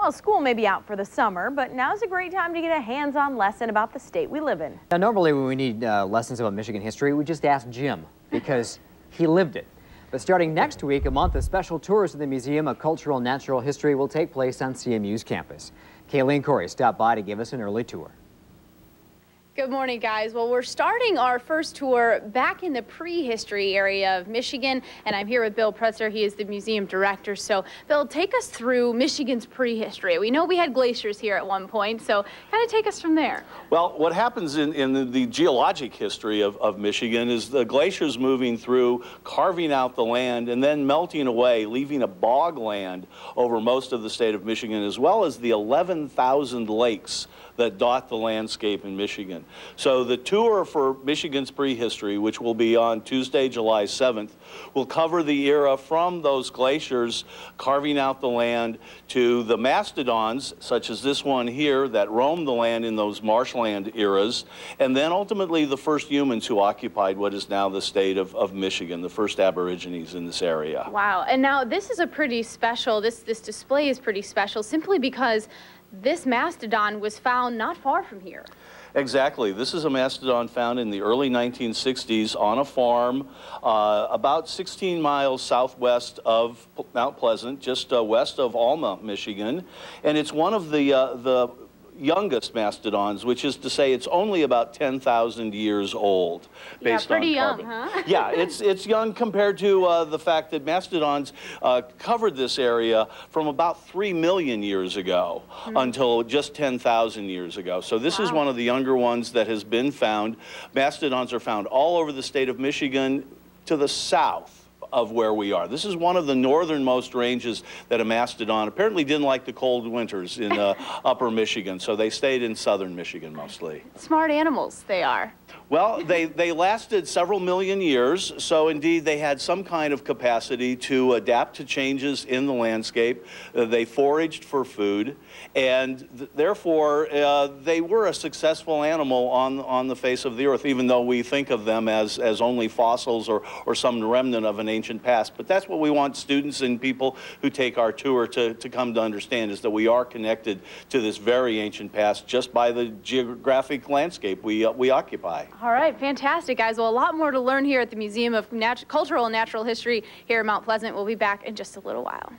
Well, school may be out for the summer, but now's a great time to get a hands-on lesson about the state we live in. Now, normally when we need lessons about Michigan history, we just ask Jim because he lived it. But starting next week, a month of special tours of the Museum of Cultural and Natural History will take place on CMU's campus. Kayleen Corey stopped by to give us an early tour. Good morning, guys. Well, we're starting our first tour back in the prehistory area of Michigan, and I'm here with Bill Pretzer. He is the museum director. So, Bill, take us through Michigan's prehistory. We know we had glaciers here at one point, so kind of take us from there. Well, what happens in the geologic history of Michigan is the glaciers moving through, carving out the land, and then melting away, leaving a bog land over most of the state of Michigan, as well as the 11,000 lakes that dot the landscape in Michigan. So the tour for Michigan's prehistory, which will be on Tuesday, July 7th, will cover the era from those glaciers carving out the land to the mastodons, such as this one here, that roamed the land in those marshland eras, and then ultimately the first humans who occupied what is now the state of Michigan, the first Aborigines in this area. Wow, and now this is a pretty special, this display is pretty special simply because this mastodon was found not far from here. Exactly. This is a mastodon found in the early 1960s on a farm about 16 miles southwest of Mount Pleasant, just west of Alma, Michigan. And it's one of the youngest mastodons, which is to say it's only about 10,000 years old based on carbon. Young, huh? Yeah, it's young compared to the fact that mastodons covered this area from about 3 million years ago until just 10,000 years ago. So this is one of the younger ones that has been found. Mastodons are found all over the state of Michigan to the south of where we are. This is one of the northernmost ranges that a mastodon apparently didn't like the cold winters in upper Michigan, so they stayed in southern Michigan mostly. Smart animals they are. Well, they lasted several million years, so indeed they had some kind of capacity to adapt to changes in the landscape. They foraged for food, and therefore they were a successful animal on the face of the earth, even though we think of them as only fossils or some remnant of an ancient past. But that's what we want students and people who take our tour to come to understand, is that we are connected to this very ancient past just by the geographic landscape we occupy. All right, fantastic, guys. Well, a lot more to learn here at the Museum of Cultural and Natural History here in Mount Pleasant. We'll be back in just a little while.